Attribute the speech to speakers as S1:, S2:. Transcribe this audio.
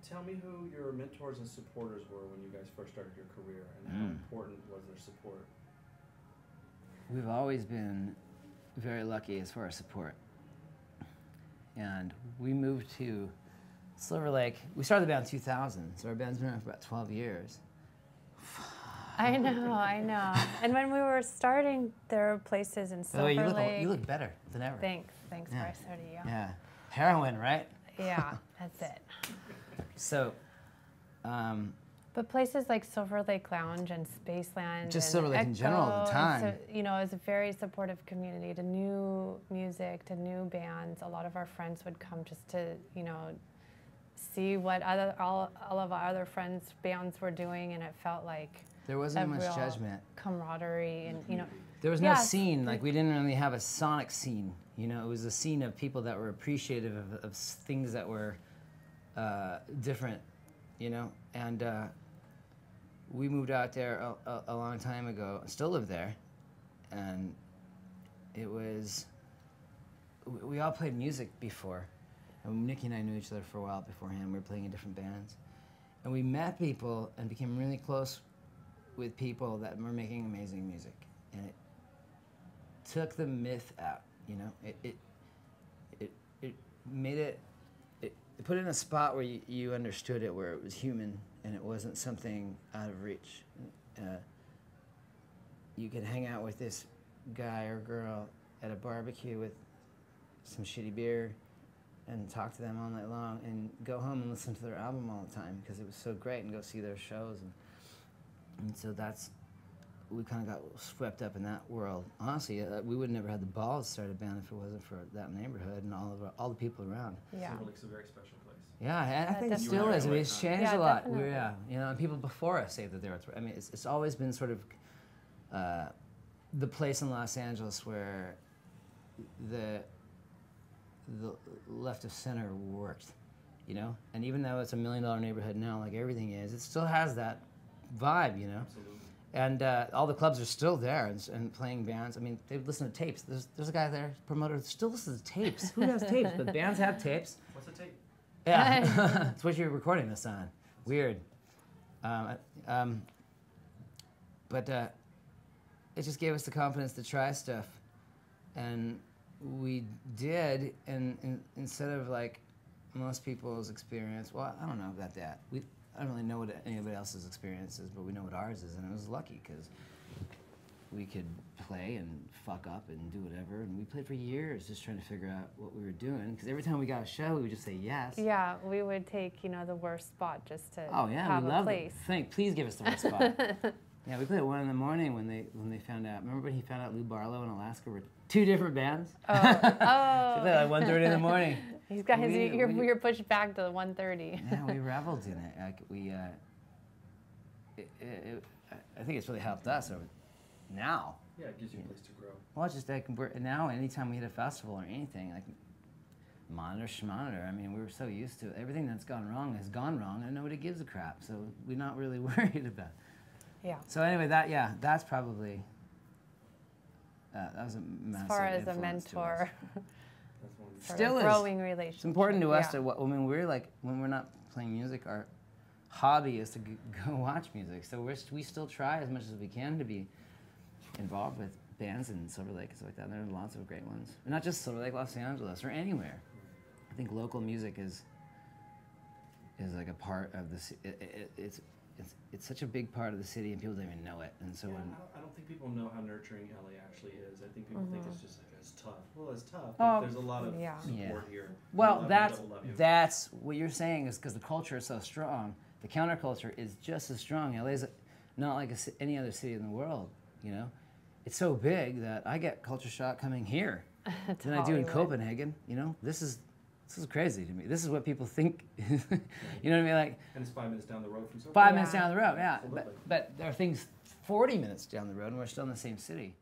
S1: Tell me who your mentors and supporters were when you guys first started your career, and how important was their support?
S2: We've always been very lucky as far as support. And we moved to Silver Lake. We started the band in 2000, so our band's been around for about 12 years.
S3: I know. And when we were starting, there were places in Silver Lake.
S2: You look better than ever.
S3: Thanks,
S2: Yeah.
S3: Bryce. So do you.
S2: Yeah. Heroin, right?
S3: Yeah, that's it.
S2: So,
S3: but places like Silver Lake Lounge and Spaceland,
S2: just
S3: and
S2: Silver Lake
S3: Echo,
S2: in general at the time.
S3: So, you know, it was a very supportive community to new music, to new bands. A lot of our friends would come just to, you know, see what all of our other friends' bands were doing, and it felt like
S2: there wasn't
S3: a
S2: much
S3: real
S2: judgment.
S3: Camaraderie, and you know,
S2: there was no scene. Like, we didn't really have a sonic scene. You know, it was a scene of people that were appreciative of things that were different. You know, and we moved out there a long time ago. Still live there, and it was. We all played music before, and Nikki and I knew each other for a while beforehand. We were playing in different bands, and we met people and became really close with people that were making amazing music, and it took the myth out. You know, it made it. It put it in a spot where you understood it, where it was human and it wasn't something out of reach. You could hang out with this guy or girl at a barbecue with some shitty beer and talk to them all night long and go home and listen to their album all the time because it was so great, and go see their shows. And so we kind of got swept up in that world. Honestly, we would never had the balls to start a band if it wasn't for that neighborhood and all the people around.
S3: Yeah.
S1: Silver Lake's a very special place.
S2: Yeah, I think it still is. I mean, it's changed a lot. You know, and people before us say that they were. I mean, it's always been sort of the place in Los Angeles where the left of center worked. You know, and even though it's $1 million neighborhood now, like everything is, it still has that vibe. You know.
S1: Absolutely.
S2: And all the clubs are still there and playing bands. I mean, they listen to tapes. There's a guy there, promoter, that still listens to tapes. Who has tapes? But bands have tapes.
S1: What's a tape?
S2: Yeah, it's what you're recording this on. Weird. But it just gave us the confidence to try stuff. And we did, and instead of like most people's experience, well, I don't know about that. I don't really know what anybody else's experience is, but we know what ours is, and it was lucky because we could play and fuck up and do whatever, and we played for years just trying to figure out what we were doing, because every time we got a show, we would just say yes.
S3: Yeah, we would take, you know, the worst spot just to
S2: we
S3: have a
S2: loved
S3: place.
S2: It. Please give us the worst spot. Yeah, we played at 1 in the morning when they found out. Remember when he found out Lou Barlow and Alaska were 2 different bands?
S3: Oh.
S2: So we played like 1:30 in the morning.
S3: These guys, you're pushed back to 1:30.
S2: Yeah, we reveled in it. Like I think it's really helped us now.
S1: Yeah, it gives you a place to grow.
S2: Well, it's just like now, anytime we hit a festival or anything, like monitor, schmonitor. I mean, we were so used to it. Everything that's gone wrong has gone wrong, and nobody gives a crap. So we're not really worried about it.
S3: Yeah.
S2: So anyway, that's probably that was a massive
S3: as far as a
S2: influence to
S3: mentor.
S2: us.
S3: Still is. Growing relationship.
S2: It's important to us to. I mean, we're like when we're not playing music, our hobby is to go watch music. So we still try as much as we can to be involved with bands in Silver Lake and stuff like that. And there are lots of great ones, and not just Silver Lake, Los Angeles, or anywhere. I think local music is like a part of the. It's such a big part of the city, and people don't even know it. And so
S1: I don't think people know how nurturing LA actually is. I think people think it's just like it's tough. Well, it's tough. But there's a lot of support here.
S2: Well, that's what you're saying is because the culture is so strong. The counterculture is just as strong. LA is not like any other city in the world. You know, it's so big that I get culture shock coming here than I do in Copenhagen. You know, this is crazy to me. This is what people think. You know what I mean? Like,
S1: and it's 5 minutes down the road from Silver.
S2: 5 minutes down the road, yeah. But there are things 40 minutes down the road, and we're still in the same city.